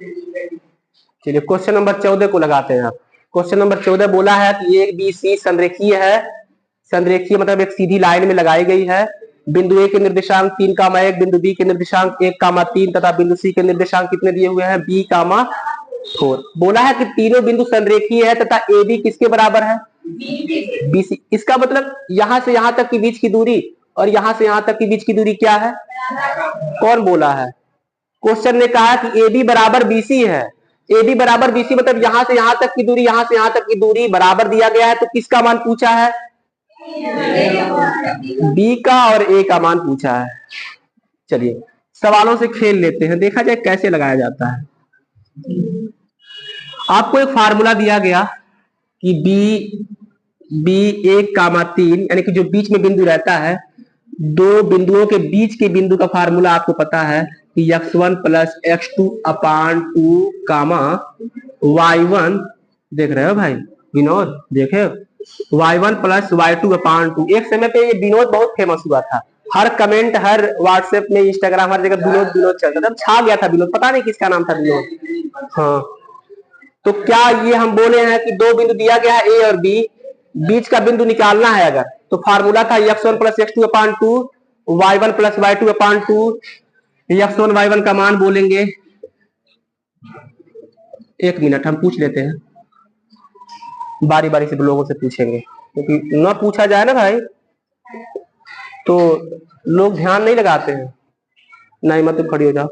चलिए question number 14 को लगाते हैं। आप क्वेश्चन नंबर 14 बोला है कि ए बी सी संरेखीय है। संरेखीय मतलब एक सीधी लाइन में लगाई गई है। बिंदु ए के निर्देशांक 3,1, बिंदु बी के निर्देशांक 1,3 तथा बिंदु सी के निर्देशांक कितने दिए हुए हैं, b,4। बोला है कि तीनों बिंदु संरेखीय है तथा ए बी किसके बराबर है, बी सी। इसका मतलब यहां से यहां तक की बीच की दूरी और यहां से यहां तक की बीच की दूरी क्या है, कौन बोला है? क्वेश्चन ने कहा कि ए बी बराबर बी सी है। ए बी बराबर बी सी मतलब यहां से यहां तक की दूरी, यहां से यहां तक की दूरी बराबर दिया गया है। तो किसका मान पूछा है, बी का और ए का मान पूछा है। चलिए सवालों से खेल लेते हैं, देखा जाए कैसे लगाया जाता है। आपको एक फार्मूला दिया गया कि बी 1,3 यानी कि जो बीच में बिंदु रहता है, दो बिंदुओं के बीच के बिंदु का फार्मूला आपको पता है कि x1 प्लस x2 अपान 2 कामा y1, देख रहे हो भाई विनोद, देखे y1 प्लस y2 अपान 2। एक समय पे ये विनोद बहुत फेमस हुआ था, हर कमेंट, हर व्हाट्सएप में, इंस्टाग्राम, हर जगह विनोद विनोद चलता था, छा गया था विनोद, पता नहीं किसका नाम था विनोद। हाँ, तो क्या ये हम बोले हैं कि दो बिंदु दिया गया है ए और बी, बीच का बिंदु निकालना है अगर, तो फार्मूला था x1 प्लस x2 अपान 2, y1 प्लस y2 अपान 2। x1 y1 का मान बोलेंगे, एक मिनट हम पूछ लेते हैं, बारी बारी से लोगों से पूछेंगे, क्योंकि न पूछा जाए ना भाई तो लोग ध्यान नहीं लगाते हैं। नहीं मत खड़ी हो जाओ,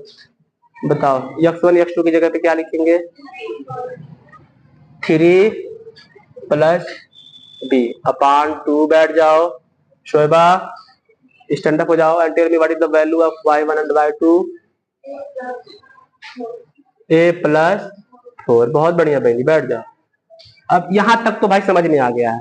बताओ x1 x2 की जगह पे क्या लिखेंगे, 3 प्लस बी अपान 2। बैठ जाओ शोएबा, स्टैंड अप हो जाओ and tell me what is the value of y1 and y2। a plus 4। बहुत बढ़िया बहनी, बैठ जाओ। अब यहां तक तो भाई समझ में आ गया है,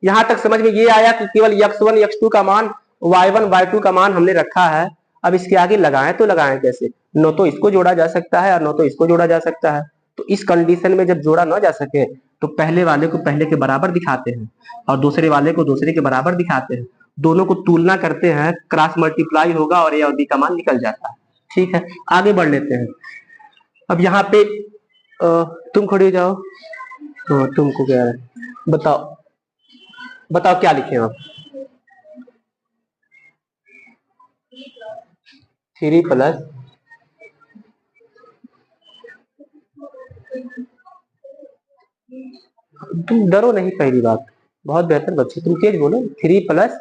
यहां तक समझ में ये आया कि केवल x1 x2 का मान, y1 y2 का मान हमने रखा है। अब इसके आगे लगाएं तो लगाएं कैसे, न तो इसको जोड़ा जा सकता है और न तो इसको जोड़ा जा सकता है। तो इस कंडीशन में जब जोड़ा ना जा सके तो पहले वाले को पहले के बराबर दिखाते हैं और दूसरे वाले को दूसरे के बराबर दिखाते हैं, दोनों को तुलना करते हैं, क्रॉस मल्टीप्लाई होगा और ए और बी का मान निकल जाता है। ठीक है, आगे बढ़ लेते हैं। अब यहाँ पे तुम खड़े हो जाओ, तुमको क्या है, बताओ बताओ क्या लिखे आप, 3 प्लस, तुम डरो नहीं, पहली बात बहुत बेहतर बच्चे, तुम तेज बोलो, 3 प्लस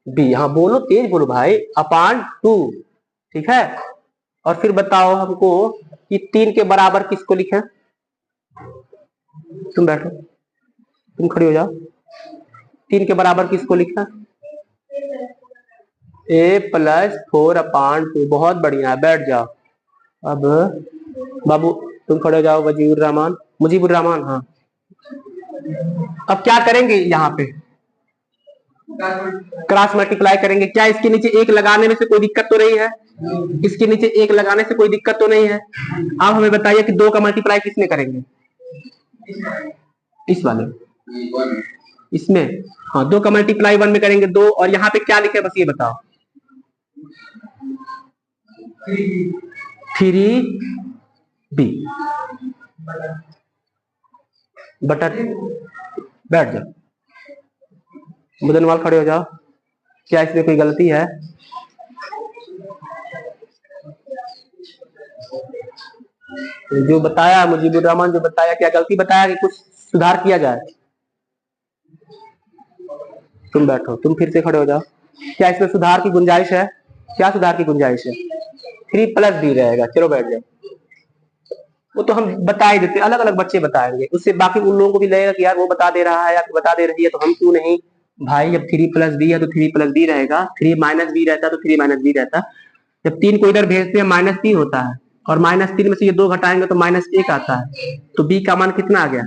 बी, हाँ बोलो तेज बोलो भाई, अपान 2। ठीक है, और फिर बताओ हमको कि 3 के बराबर किसको लिखें, तुम बैठो, तुम खड़ी हो जाओ, 3 के बराबर किसको लिखा, ए प्लस 4 अपान 2। बहुत बढ़िया, बैठ जाओ। अब बाबू तुम खड़े हो जाओ, वजीबुर रहमान, मुजीबुर रहमान, हाँ। अब क्या करेंगे, यहाँ पे क्रॉस मल्टीप्लाई करेंगे। क्या इसके नीचे एक लगाने में से कोई दिक्कत तो नहीं है, इसके नीचे एक लगाने से कोई दिक्कत तो नहीं है। अब हमें बताइए कि 2 का मल्टीप्लाई किसमें करेंगे, इस वाले इसमें, हाँ 2 का मल्टीप्लाई 1 में करेंगे 2, और यहाँ पे क्या लिखे बस ये बताओ, 3b बटा, बैठ जाओ, मुदनवाल खड़े हो जाओ, क्या इसमें कोई गलती है, जो बताया मुजीबुर रहमान, जो बताया क्या गलती बताया कि कुछ सुधार किया जाए, तुम बैठो, तुम फिर से खड़े हो जाओ, क्या इसमें सुधार की गुंजाइश है, क्या सुधार की गुंजाइश है, 3 प्लस बी रहेगा। चलो बैठ जाओ, वो तो हम बता ही देते, अलग अलग बच्चे बताएंगे, उससे बाकी उन लोगों को भी लगेगा कि यार वो बता दे रहा है या बता दे रही है तो हम क्यों नहीं। भाई जब 3 प्लस बी है तो 3 प्लस बी रहेगा, 3 माइनस बी रहता तो 3 माइनस बी रहता। जब 3 को इधर भेजते हैं -3 होता है, और -3 में से ये 2 घटाएंगे तो -1 आता है, तो बी का मान कितना आ गया,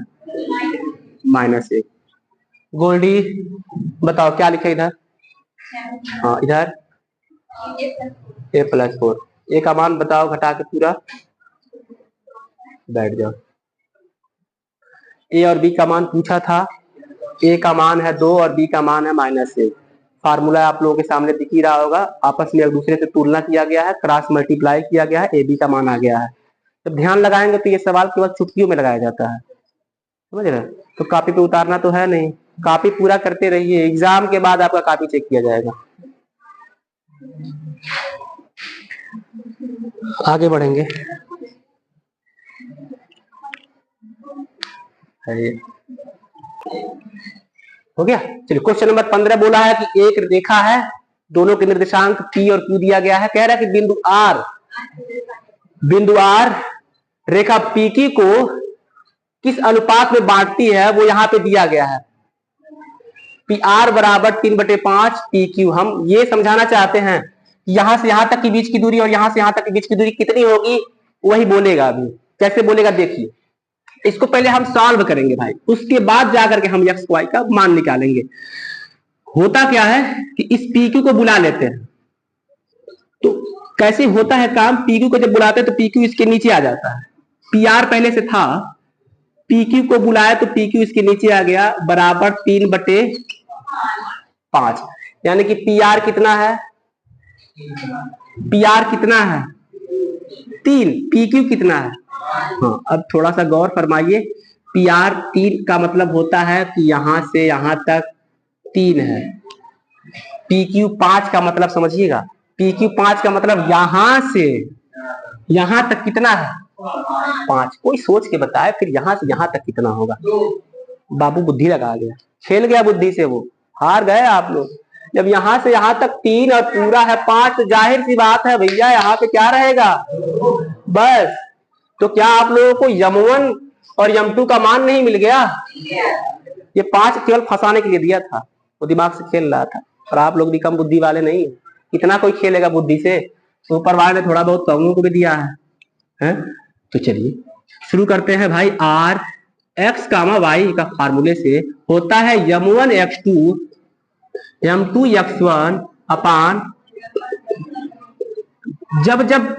-1। गोल्डी बताओ क्या लिखे इधर, हाँ इधर ए प्लस 4, ए का मान बताओ घटा के पूरा, बैठ जाओ। ए और बी का मान पूछा था, ए का मान है 2 और बी का मान है -1। फार्मूला आप लोगों के सामने दिख ही रहा होगा, आपस में एक दूसरे से तुलना किया गया है, क्रॉस मल्टीप्लाई किया गया है, ए बी का मान आ गया है। जब ध्यान लगाएंगे तो ये सवाल केवल चुटकियों में लगाया जाता है, समझ रहे? तो कॉपी पे उतारना तो है नहीं, कॉपी पूरा करते रहिए, एग्जाम के बाद आपका कॉपी चेक किया जाएगा। आगे बढ़ेंगे। हो गया, चलिए क्वेश्चन नंबर 15 बोला है कि एक रेखा है, दोनों के निर्देशांक P और Q दिया गया है। कह रहा है कि बिंदु R रेखा PQ को किस अनुपात में बांटती है, वो यहां पे दिया गया है। PR बराबर 3/5 PQ। हम ये समझाना चाहते हैं यहां से यहां तक की बीच की दूरी और यहां से यहां तक की बीच की दूरी कितनी होगी, वही बोलेगा। अभी कैसे बोलेगा देखिए, इसको पहले हम सॉल्व करेंगे भाई, उसके बाद जाकर के हम एक्स वाई का मान निकालेंगे। होता क्या है कि इस PQ को बुला लेते हैं, तो कैसे होता है काम, PQ को जब बुलाते हैं तो PQ इसके नीचे आ जाता है। PR पहले से था, PQ को बुलाया तो PQ इसके नीचे आ गया, बराबर 3/5। यानी कि PR कितना है, PR कितना है 3, PQ कितना है। हाँ, अब थोड़ा सा गौर फरमाइए, PR 3 का मतलब होता है कि यहां से यहां तक 3 है। PQ 5 का मतलब समझिएगा, PQ 5 का मतलब यहां से यहां तक कितना है 5। कोई सोच के बताए फिर यहां से यहां तक कितना होगा। बाबू बुद्धि लगा गया, खेल गया बुद्धि से, वो हार गए आप लोग। जब यहां से यहां तक 3 और पूरा है 5, तो जाहिर सी बात है भैया यहाँ पे क्या रहेगा बस। तो क्या आप लोगों को M1 और M2 का मान नहीं मिल गया? ये 5 केवल फंसाने के लिए दिया था, वो दिमाग से खेल रहा था। और आप लोग भी कम बुद्धि वाले नहीं, इतना कोई खेलेगा बुद्धि से, तो ऊपर वाले ने थोड़ा बहुत तो हम लोगों को भी दिया है? तो चलिए शुरू करते हैं भाई। R x, y का फार्मूले से होता है M1 x2 M2 x1 अपान, जब जब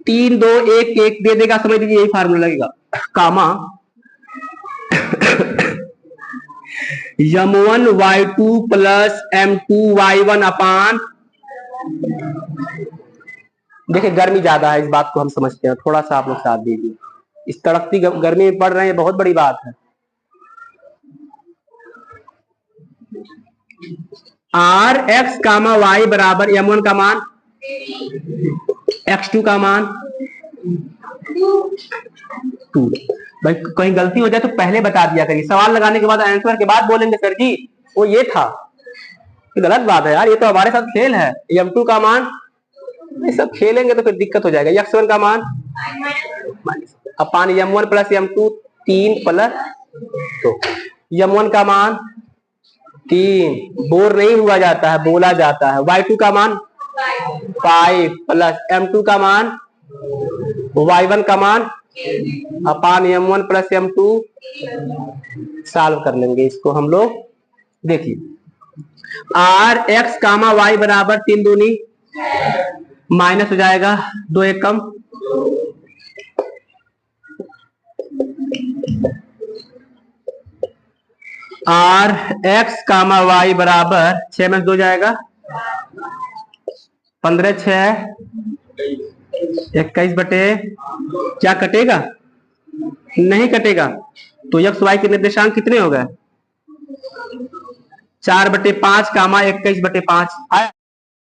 3 2 1 1 दे देगा समझ लीजिए यही फार्मूला लगेगा, कामा M1 y2 plus M2 y1 अपान। देखिए गर्मी ज्यादा है, इस बात को हम समझते हैं, थोड़ा सा आप लोग साथ दीजिए। इस तड़कती गर्मी में पड़ रहे हैं, बहुत बड़ी बात है। R x, y बराबर M1 का मान, x2 का मान 2। भाई कहीं गलती हो जाए तो पहले बता दिया करिए, सवाल लगाने के बाद आंसर के बाद बोलेंगे सर जी वो ये था, ये गलत बात है यार, ये तो हमारे साथ खेल है। M2 का मान, ये सब खेलेंगे तो फिर दिक्कत हो जाएगा। x1 का मान अपान M1 plus M2 3 plus 2, M1 का मान 3, बोर नहीं हुआ जाता है, बोला जाता है। y2 का मान 5 प्लस M2 का मान, y1 का मान अपान M1 प्लस M2। सॉल्व कर लेंगे इसको हम लोग। देखिए R x, y बराबर 3 दूनी माइनस हो जाएगा, 2 1 कम, R x, y बराबर 6 में 2 जाएगा, 15 6 21 बटे, क्या कटेगा? नहीं कटेगा। तो x y के निर्देशांक कितने हो गए? 4/5 कामा 21/5 आया।